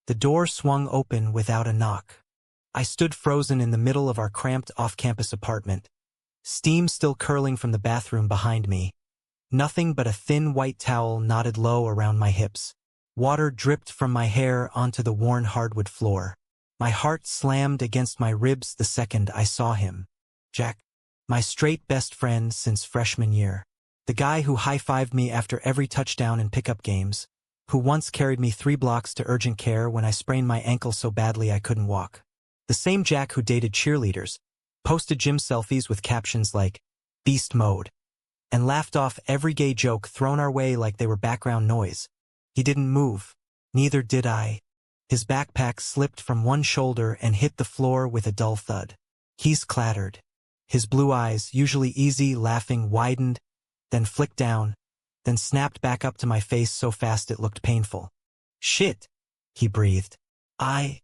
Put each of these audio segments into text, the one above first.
The door swung open without a knock. I stood frozen in the middle of our cramped off-campus apartment, steam still curling from the bathroom behind me. Nothing but a thin white towel knotted low around my hips. Water dripped from my hair onto the worn hardwood floor. My heart slammed against my ribs the second I saw him. Jack. My straight best friend since freshman year. The guy who high-fived me after every touchdown in pickup games, who once carried me 3 blocks to urgent care when I sprained my ankle so badly I couldn't walk. The same Jack who dated cheerleaders, posted gym selfies with captions like, "Beast Mode," and laughed off every gay joke thrown our way like they were background noise. He didn't move. Neither did I. His backpack slipped from one shoulder and hit the floor with a dull thud. He's clattered. His blue eyes, usually easy, laughing, widened, then flicked down, then snapped back up to my face so fast it looked painful. "Shit," he breathed. "I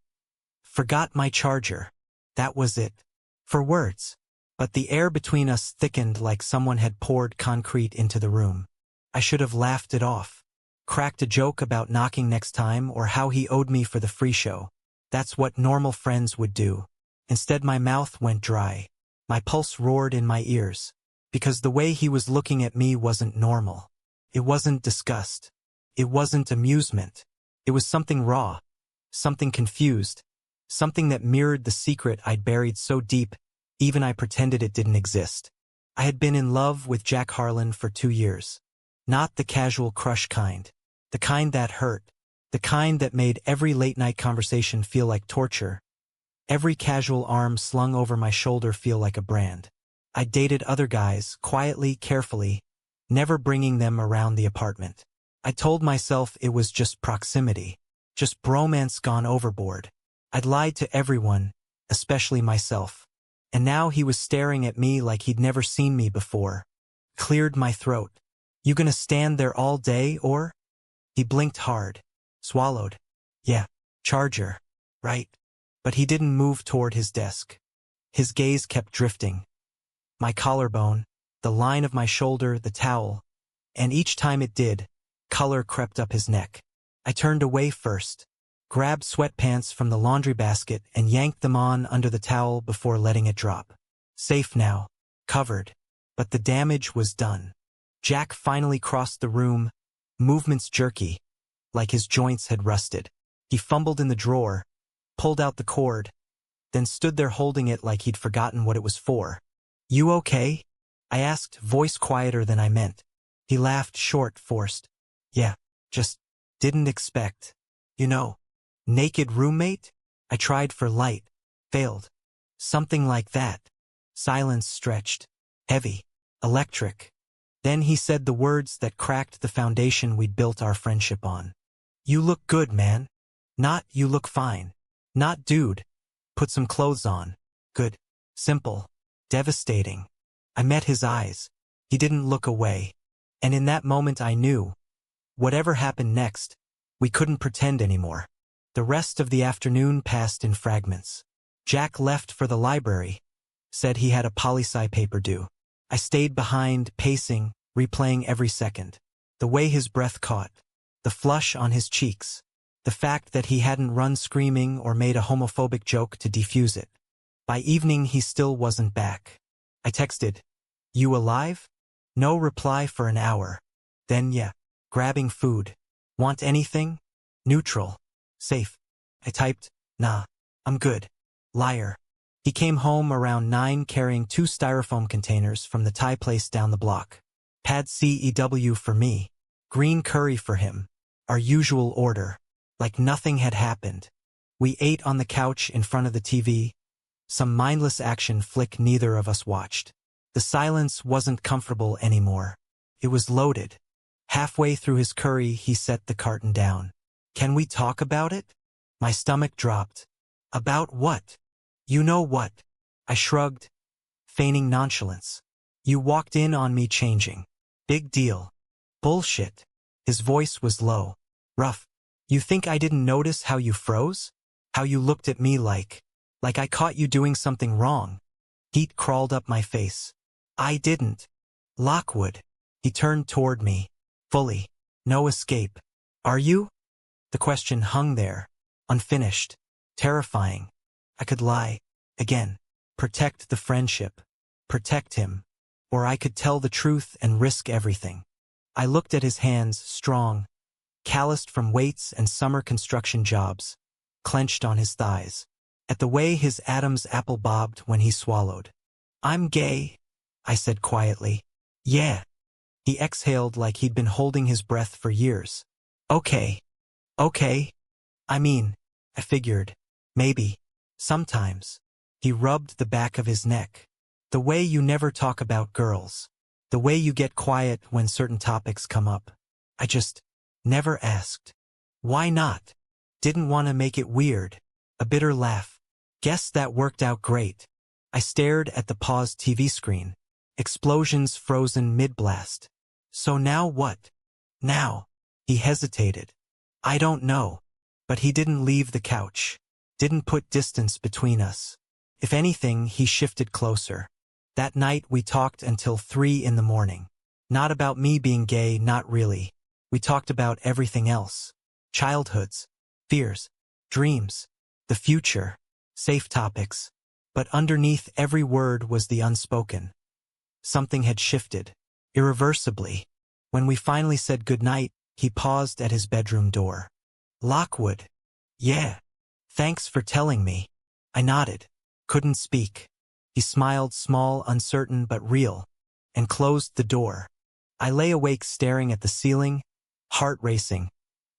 forgot my charger." That was it. For words. But the air between us thickened like someone had poured concrete into the room. I should have laughed it off. Cracked a joke about knocking next time or how he owed me for the free show. That's what normal friends would do. Instead, my mouth went dry. My pulse roared in my ears. Because the way he was looking at me wasn't normal. It wasn't disgust. It wasn't amusement. It was something raw. Something confused. Something that mirrored the secret I'd buried so deep, even I pretended it didn't exist. I had been in love with Jack Harlan for 2 years. Not the casual crush kind. The kind that hurt. The kind that made every late-night conversation feel like torture. Every casual arm slung over my shoulder feel like a brand. I dated other guys, quietly, carefully, never bringing them around the apartment. I told myself it was just proximity, just bromance gone overboard. I'd lied to everyone, especially myself. And now he was staring at me like he'd never seen me before. Cleared my throat. "You gonna stand there all day, or?" He blinked hard. Swallowed. "Yeah, charger. Right." But he didn't move toward his desk. His gaze kept drifting. My collarbone, the line of my shoulder, the towel. And each time it did, color crept up his neck. I turned away first, grabbed sweatpants from the laundry basket and yanked them on under the towel before letting it drop. Safe now. Covered. But the damage was done. Jack finally crossed the room, movements jerky, like his joints had rusted. He fumbled in the drawer, pulled out the cord, then stood there holding it like he'd forgotten what it was for. "You okay?" I asked, voice quieter than I meant. He laughed short, forced. "Yeah, just didn't expect. You know, naked roommate?" I tried for light. Failed. "Something like that." Silence stretched. Heavy. Electric. Then he said the words that cracked the foundation we'd built our friendship on. "You look good, man. Not you look fine. Not dude. Put some clothes on. Good. Simple. Devastating." I met his eyes. He didn't look away. And in that moment I knew. Whatever happened next, we couldn't pretend anymore. The rest of the afternoon passed in fragments. Jack left for the library. Said he had a poli-sci paper due. I stayed behind, pacing, replaying every second. The way his breath caught. The flush on his cheeks. The fact that he hadn't run screaming or made a homophobic joke to defuse it. By evening he still wasn't back. I texted, "You alive?" No reply for an hour. Then yeah, grabbing food. "Want anything?" Neutral. Safe. I typed, "Nah, I'm good." Liar. He came home around 9 carrying 2 styrofoam containers from the Thai place down the block. Pad CEW for me. Green curry for him. Our usual order. Like nothing had happened. We ate on the couch in front of the TV. Some mindless action flick neither of us watched. The silence wasn't comfortable anymore. It was loaded. Halfway through his curry, he set the carton down. "Can we talk about it?" My stomach dropped. "About what?" "You know what." I shrugged, feigning nonchalance. "You walked in on me changing. Big deal." "Bullshit." His voice was low, rough. "You think I didn't notice how you froze? How you looked at me like I caught you doing something wrong?" Heat crawled up my face. "I didn't." "Lockwood." He turned toward me. Fully. No escape. "Are you?" The question hung there, unfinished, terrifying. I could lie, again, protect the friendship, protect him, or I could tell the truth and risk everything. I looked at his hands, strong, calloused from weights and summer construction jobs, clenched on his thighs, at the way his Adam's apple bobbed when he swallowed. "I'm gay," I said quietly. "Yeah." He exhaled like he'd been holding his breath for years. "Okay. Okay. I mean," I figured, "maybe. Sometimes." He rubbed the back of his neck. "The way you never talk about girls. The way you get quiet when certain topics come up. I just never asked. Why not? Didn't want to make it weird." A bitter laugh. "Guess that worked out great." I stared at the paused TV screen. Explosions frozen mid-blast. "So now what? Now?" He hesitated. "I don't know." But he didn't leave the couch. Didn't put distance between us. If anything, he shifted closer. That night we talked until 3 in the morning. Not about me being gay, not really. We talked about everything else. Childhoods, fears, dreams, the future, safe topics. But underneath every word was the unspoken. Something had shifted, irreversibly. When we finally said goodnight, he paused at his bedroom door. "Lockwood." "Yeah. Thanks for telling me." I nodded. Couldn't speak. He smiled, small, uncertain but real, and closed the door. I lay awake staring at the ceiling, heart racing,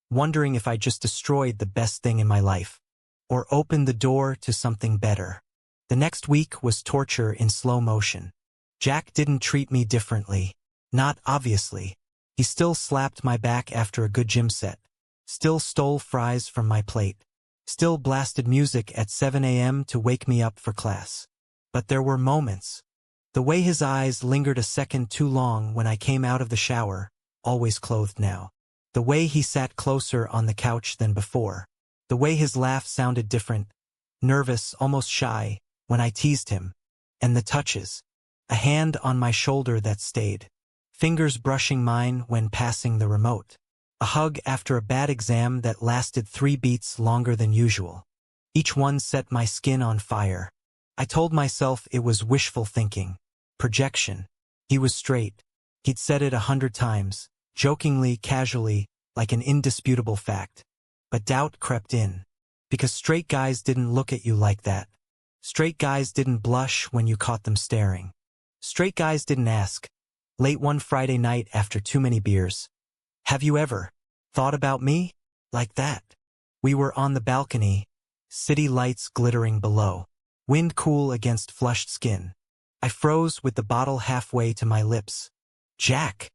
wondering if I just destroyed the best thing in my life, or opened the door to something better. The next week was torture in slow motion. Jack didn't treat me differently. Not obviously. He still slapped my back after a good gym set. Still stole fries from my plate. Still blasted music at 7 a.m. to wake me up for class. But there were moments. The way his eyes lingered a second too long when I came out of the shower, always clothed now. The way he sat closer on the couch than before. The way his laugh sounded different, nervous, almost shy, when I teased him. And the touches. A hand on my shoulder that stayed. Fingers brushing mine when passing the remote. A hug after a bad exam that lasted 3 beats longer than usual. Each one set my skin on fire. I told myself it was wishful thinking. Projection. He was straight. He'd said it 100 times, jokingly, casually, like an indisputable fact. But doubt crept in. Because straight guys didn't look at you like that. Straight guys didn't blush when you caught them staring. Straight guys didn't ask, late one Friday night after too many beers, "Have you ever thought about me?" Like that. We were on the balcony, city lights glittering below, wind cool against flushed skin. I froze with the bottle halfway to my lips. "Jack,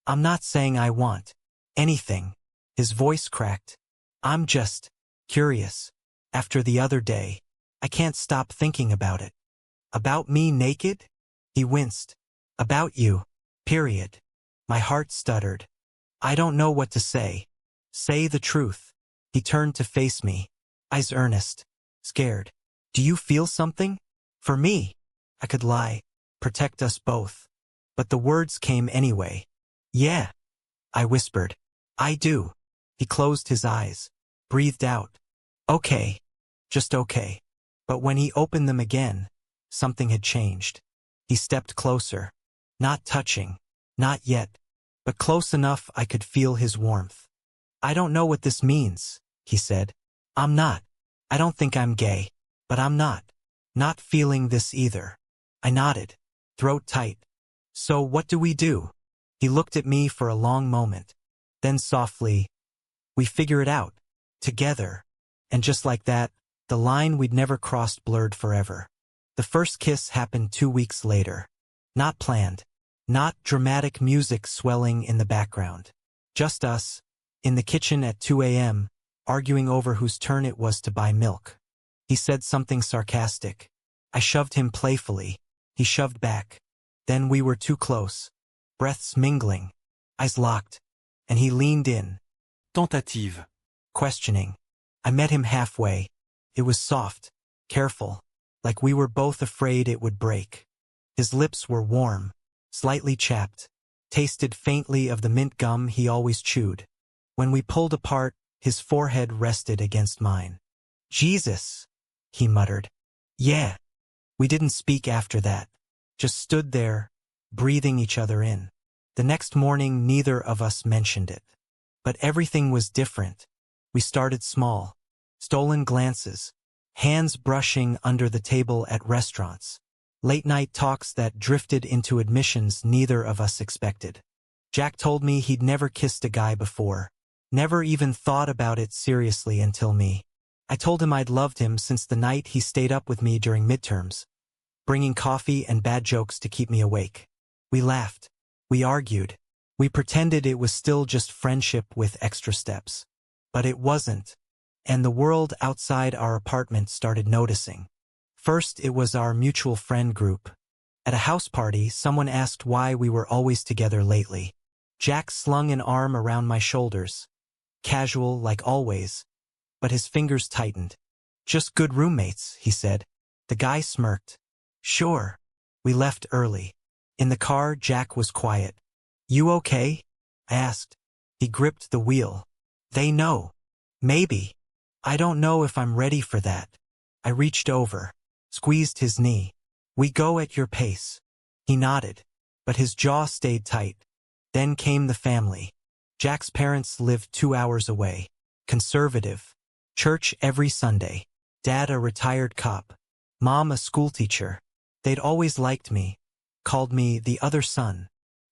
I'm not saying I want anything." His voice cracked. "I'm just curious. After the other day, I can't stop thinking about it." "About me naked?" He winced. "About you. Period." My heart stuttered. "I don't know what to say." "Say the truth." He turned to face me, eyes earnest, scared. "Do you feel something? For me?" I could lie, protect us both. But the words came anyway. "Yeah," I whispered. "I do." He closed his eyes, breathed out. "Okay. Just okay." But when he opened them again, something had changed. He stepped closer. Not touching. Not yet. But close enough I could feel his warmth. "I don't know what this means," he said. "I'm not. I don't think I'm gay. But I'm not. Not feeling this either." I nodded, throat tight. "So what do we do?" He looked at me for a long moment. Then softly, "We figure it out. Together." And just like that, the line we'd never crossed blurred forever. The first kiss happened 2 weeks later. Not planned. Not dramatic music swelling in the background. Just us, in the kitchen at 2 a.m., arguing over whose turn it was to buy milk. He said something sarcastic. I shoved him playfully. He shoved back. Then we were too close. Breaths mingling. Eyes locked. And he leaned in. Tentative. Questioning. I met him halfway. It was soft. Careful. Like we were both afraid it would break. His lips were warm. Slightly chapped. Tasted faintly of the mint gum he always chewed. When we pulled apart, his forehead rested against mine. Jesus, he muttered. Yeah. We didn't speak after that. Just stood there, breathing each other in. The next morning, neither of us mentioned it. But everything was different. We started small. Stolen glances. Hands brushing under the table at restaurants. Late-night talks that drifted into admissions neither of us expected. Jack told me he'd never kissed a guy before. Never even thought about it seriously until me. I told him I'd loved him since the night he stayed up with me during midterms, bringing coffee and bad jokes to keep me awake. We laughed. We argued. We pretended it was still just friendship with extra steps. But it wasn't. And the world outside our apartment started noticing. First, it was our mutual friend group. At a house party, someone asked why we were always together lately. Jack slung an arm around my shoulders. Casual, like always. But his fingers tightened. Just good roommates, he said. The guy smirked. Sure. We left early. In the car, Jack was quiet. You okay? I asked. He gripped the wheel. They know. Maybe. I don't know if I'm ready for that. I reached over, squeezed his knee. We go at your pace. He nodded, but his jaw stayed tight. Then came the family. Jack's parents lived 2 hours away. Conservative. Church every Sunday. Dad a retired cop. Mom a schoolteacher. They'd always liked me. Called me the other son.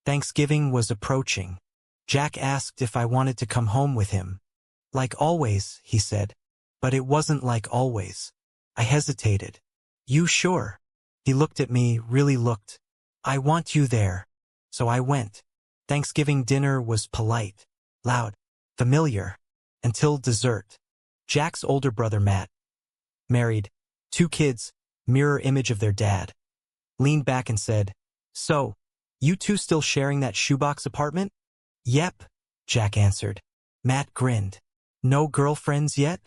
Thanksgiving was approaching. Jack asked if I wanted to come home with him. Like always, he said. But it wasn't like always. I hesitated. You sure? He looked at me, really looked. I want you there. So I went. Thanksgiving dinner was polite, loud, familiar, until dessert. Jack's older brother Matt, married, 2 kids, mirror image of their dad, leaned back and said, So, you two still sharing that shoebox apartment? Yep, Jack answered. Matt grinned. No girlfriends yet?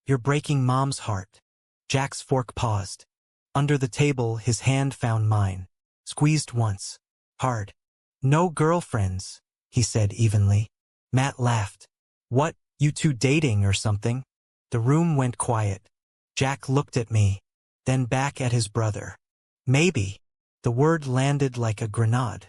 You're breaking Mom's heart. Jack's fork paused. Under the table, his hand found mine. Squeezed once. Hard. No girlfriends, he said evenly. Matt laughed. What, you two dating or something? The room went quiet. Jack looked at me, then back at his brother. Maybe. The word landed like a grenade.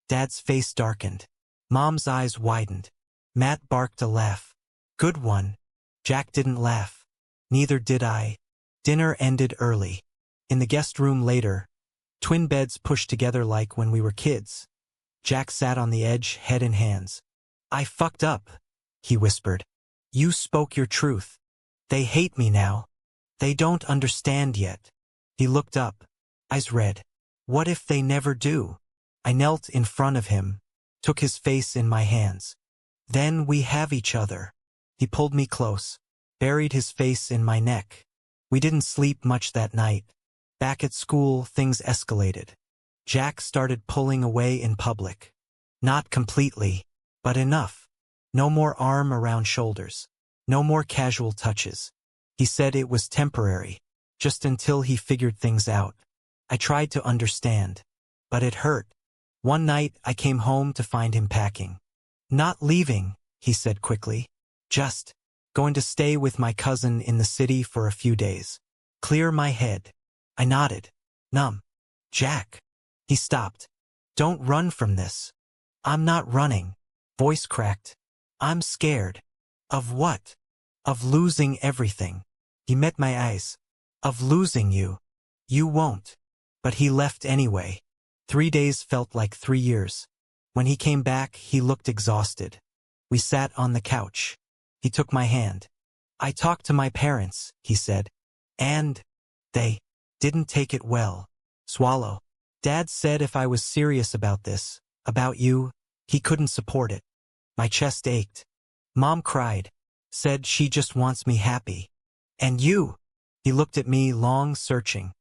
Dad's face darkened. Mom's eyes widened. Matt barked a laugh. Good one. Jack didn't laugh. Neither did I. Dinner ended early. In the guest room later, twin beds pushed together like when we were kids. Jack sat on the edge, head in hands. I fucked up, he whispered. You spoke your truth. They hate me now. They don't understand yet. He looked up, eyes red. What if they never do? I knelt in front of him, took his face in my hands. Then we have each other. He pulled me close, buried his face in my neck. We didn't sleep much that night. Back at school, things escalated. Jack started pulling away in public. Not completely, but enough. No more arm around shoulders. No more casual touches. He said it was temporary, just until he figured things out. I tried to understand, but it hurt. One night, I came home to find him packing. Not leaving, he said quickly. Just going to stay with my cousin in the city for a few days. Clear my head. I nodded. Numb. Jack. He stopped. Don't run from this. I'm not running. Voice cracked. I'm scared. Of what? Of losing everything. He met my eyes. Of losing you. You won't. But he left anyway. 3 days felt like 3 years. When he came back, he looked exhausted. We sat on the couch. He took my hand. I talked to my parents, he said. And they didn't take it well. Swallow. Dad said if I was serious about this, about you, he couldn't support it. My chest ached. Mom cried. Said she just wants me happy. And you? He looked at me long, searching.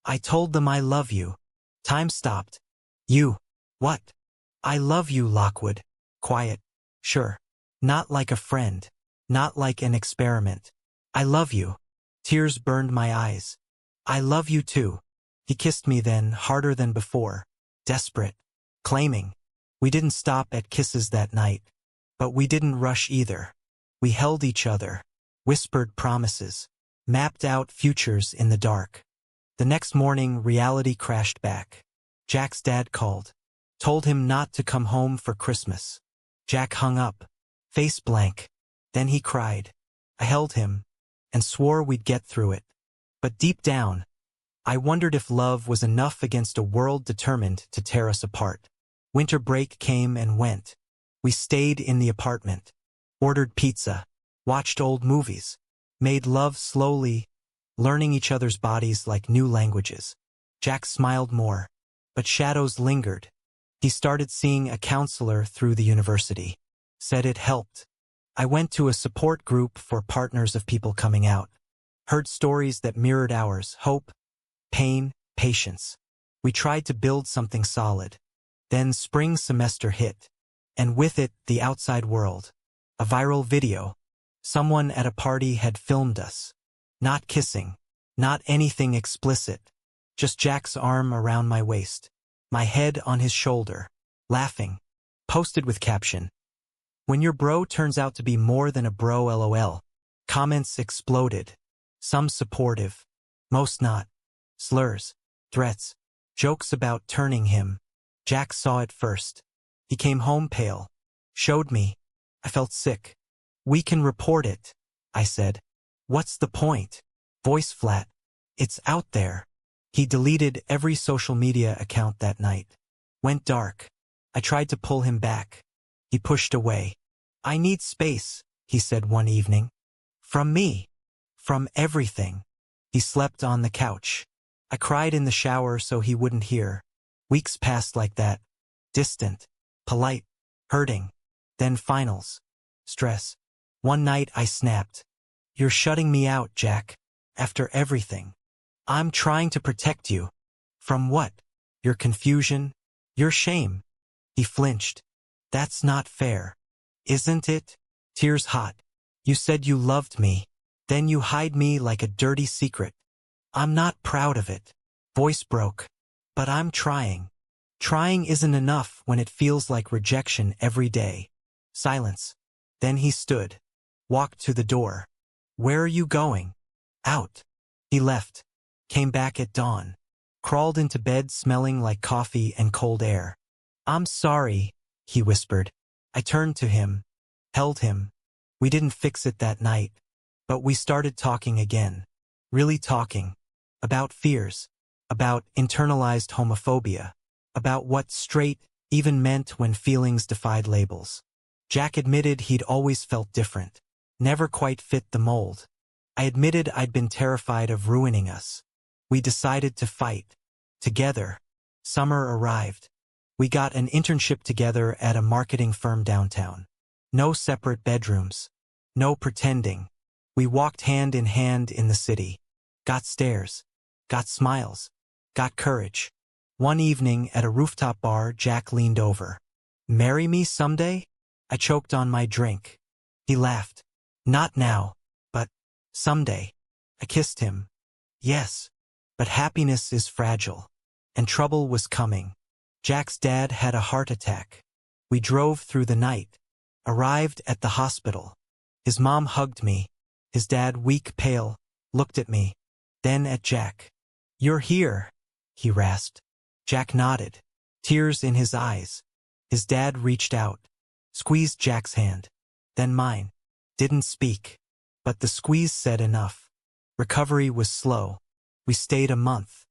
I told them I love you. Time stopped. You. What? I love you, Lockwood. Quiet. Sure. Not like a friend. Not like an experiment. I love you. Tears burned my eyes. I love you too. He kissed me then, harder than before. Desperate. Claiming. We didn't stop at kisses that night. But we didn't rush either. We held each other. Whispered promises. mapped out futures in the dark. The next morning, reality crashed back. Jack's dad called, told him not to come home for Christmas. Jack hung up, face blank. Then he cried. I held him and swore we'd get through it. But deep down, I wondered if love was enough against a world determined to tear us apart. Winter break came and went. We stayed in the apartment, ordered pizza, watched old movies, made love slowly, learning each other's bodies like new languages. Jack smiled more, but shadows lingered. He started seeing a counselor through the university. Said it helped. I went to a support group for partners of people coming out. Heard stories that mirrored ours, hope, pain, patience. We tried to build something solid. Then spring semester hit. And with it, the outside world. A viral video. Someone at a party had filmed us. Not kissing. Not anything explicit. Just Jack's arm around my waist. My head on his shoulder. Laughing. Posted with caption. When your bro turns out to be more than a bro LOL. Comments exploded. Some supportive. Most not. Slurs. Threats. Jokes about turning him. Jack saw it first. He came home pale. Showed me. I felt sick. We can report it, I said. What's the point? Voice flat. It's out there. He deleted every social media account that night. Went dark. I tried to pull him back. He pushed away. I need space, he said one evening. From me. From everything. He slept on the couch. I cried in the shower so he wouldn't hear. Weeks passed like that. Distant. Polite. Hurting. Then finals. Stress. One night I snapped. You're shutting me out, Jack. After everything. I'm trying to protect you. From what? Your confusion? Your shame? He flinched. That's not fair. Isn't it? Tears hot. You said you loved me. Then you hide me like a dirty secret. I'm not proud of it. Voice broke. But I'm trying. Trying isn't enough when it feels like rejection every day. Silence. Then he stood. Walked to the door. Where are you going? Out. He left. Came back at dawn. Crawled into bed smelling like coffee and cold air. I'm sorry, he whispered. I turned to him. Held him. We didn't fix it that night. But we started talking again. Really talking. About fears. About internalized homophobia. About what straight even meant when feelings defied labels. Jack admitted he'd always felt different. Never quite fit the mold. I admitted I'd been terrified of ruining us. We decided to fight. Together. Summer arrived. We got an internship together at a marketing firm downtown. No separate bedrooms. No pretending. We walked hand in hand in the city. Got stares. Got smiles. Got courage. One evening at a rooftop bar, Jack leaned over. Marry me someday? I choked on my drink. He laughed. Not now, but someday. I kissed him. Yes, but happiness is fragile. And trouble was coming. Jack's dad had a heart attack. We drove through the night. Arrived at the hospital. His mom hugged me. His dad, weak, pale, looked at me. Then at Jack. You're here, he rasped. Jack nodded. Tears in his eyes. His dad reached out. Squeezed Jack's hand. Then mine. Didn't speak. But the squeeze said enough. Recovery was slow. We stayed a month.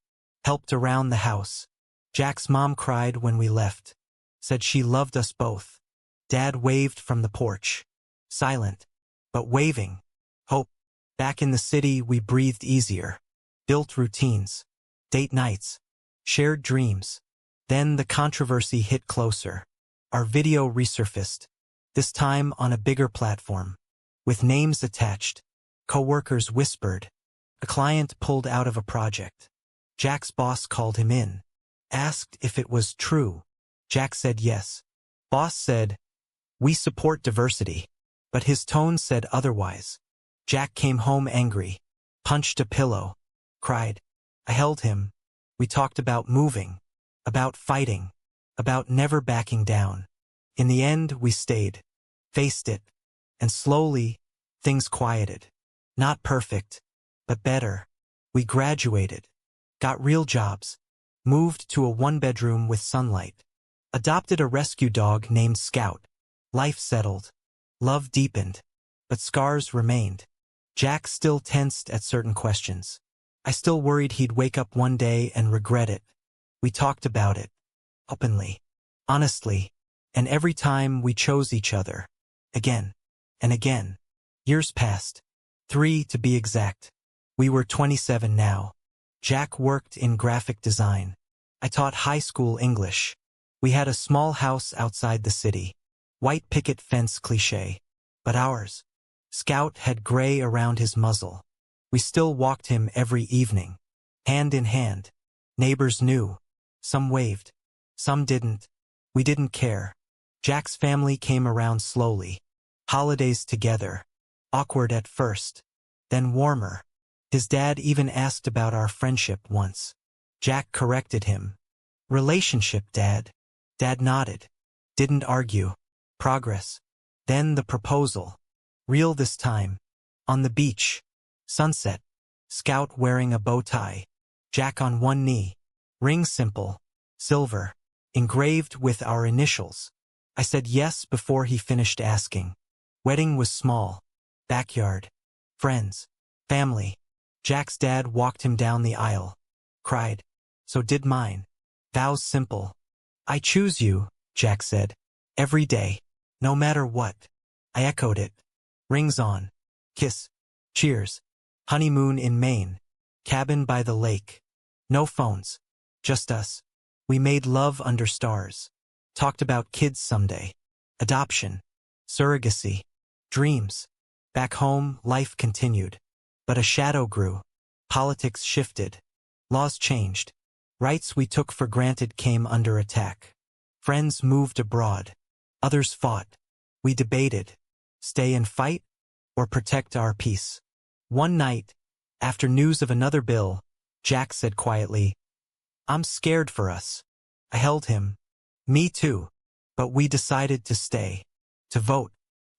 Helped around the house. Jack's mom cried when we left. Said she loved us both. Dad waved from the porch. Silent. But waving. Hope. Back in the city, we breathed easier. Built routines. Date nights. Shared dreams. Then the controversy hit closer. Our video resurfaced. This time on a bigger platform. With names attached. Coworkers whispered. A client pulled out of a project. Jack's boss called him in. Asked if it was true. Jack said yes. Boss said, we support diversity. But his tone said otherwise. Jack came home angry. Punched a pillow. Cried. I held him. We talked about moving. About fighting. About never backing down. In the end, we stayed. Faced it. And slowly, things quieted. Not perfect. but better. We graduated, got real jobs, moved to a one-bedroom with sunlight, adopted a rescue dog named Scout. Life settled, love deepened, but scars remained. Jack still tensed at certain questions. I still worried he'd wake up one day and regret it. We talked about it, openly, honestly, and every time we chose each other, again and again. Years passed, 3 to be exact. We were 27 now. Jack worked in graphic design. I taught high school English. We had a small house outside the city. White picket fence cliché. But ours. Scout had gray around his muzzle. We still walked him every evening, hand in hand. Neighbors knew. Some waved. Some didn't. We didn't care. Jack's family came around slowly. Holidays together. Awkward at first. Then warmer. His dad even asked about our friendship once. Jack corrected him. Relationship, Dad. Dad nodded. Didn't argue. Progress. Then the proposal. Real this time. On the beach. Sunset. Scout wearing a bow tie. Jack on one knee. Ring simple. Silver. Engraved with our initials. I said yes before he finished asking. Wedding was small. Backyard. Friends. Family. Jack's dad walked him down the aisle. Cried. So did mine. Vows simple. I choose you, Jack said. Every day. No matter what. I echoed it. Rings on. Kiss. Cheers. Honeymoon in Maine. Cabin by the lake. No phones. Just us. We made love under stars. Talked about kids someday. Adoption. Surrogacy. Dreams. Back home, life continued. But a shadow grew. Politics shifted. Laws changed. Rights we took for granted came under attack. Friends moved abroad. Others fought. We debated. Stay and fight? Or protect our peace? One night, after news of another bill, Jack said quietly, I'm scared for us. I held him. Me too. But we decided to stay. To vote.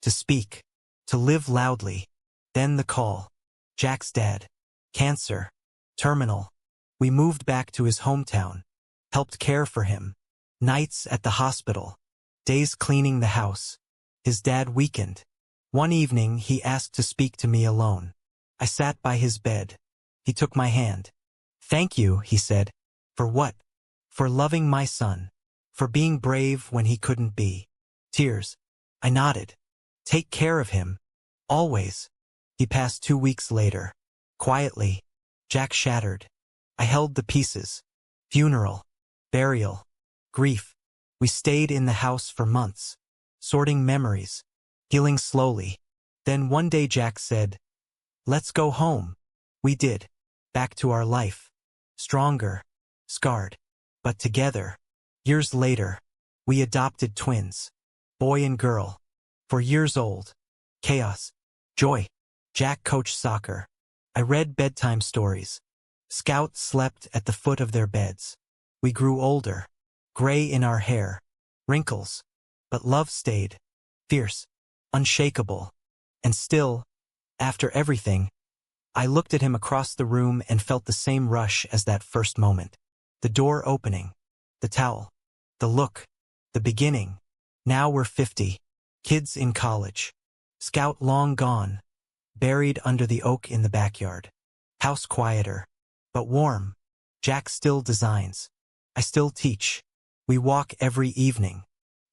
To speak. To live loudly. Then the call. Jack's dad. Cancer. Terminal. We moved back to his hometown. Helped care for him. Nights at the hospital. Days cleaning the house. His dad weakened. One evening he asked to speak to me alone. I sat by his bed. He took my hand. Thank you, he said. For what? For loving my son. For being brave when he couldn't be. Tears. I nodded. Take care of him. Always. He passed 2 weeks later. Quietly. Jack shattered. I held the pieces. Funeral. Burial. Grief. We stayed in the house for months. Sorting memories. Healing slowly. Then one day Jack said, let's go home. We did. Back to our life. Stronger. Scarred. But together. Years later. We adopted twins. Boy and girl. 4 years old. Chaos. Joy. Jack coached soccer. I read bedtime stories. Scout slept at the foot of their beds. We grew older. Gray in our hair. Wrinkles. But love stayed. Fierce. Unshakable. And still, after everything, I looked at him across the room and felt the same rush as that first moment. The door opening. The towel. The look. The beginning. Now we're 50. Kids in college. Scout long gone. Buried under the oak in the backyard. House quieter. But warm. Jack still designs. I still teach. We walk every evening.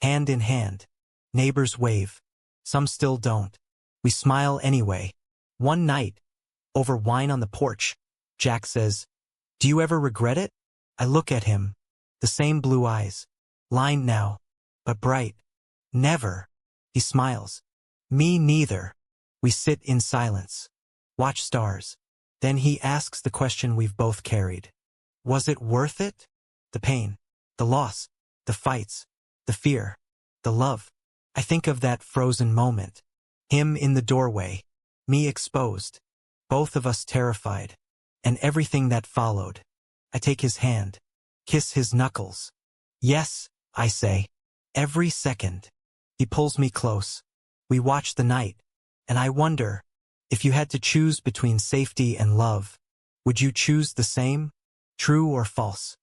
Hand in hand. Neighbors wave. Some still don't. We smile anyway. One night, over wine on the porch, Jack says, do you ever regret it? I look at him. The same blue eyes. Lined now. But bright. Never. He smiles. Me neither. We sit in silence. Watch stars. Then he asks the question we've both carried. Was it worth it? The pain. The loss. The fights. The fear. The love. I think of that frozen moment. Him in the doorway. Me exposed. Both of us terrified. And everything that followed. I take his hand. Kiss his knuckles. Yes, I say. Every second. He pulls me close. We watch the night. And I wonder, If you had to choose between safety and love, would you choose the same? True or false?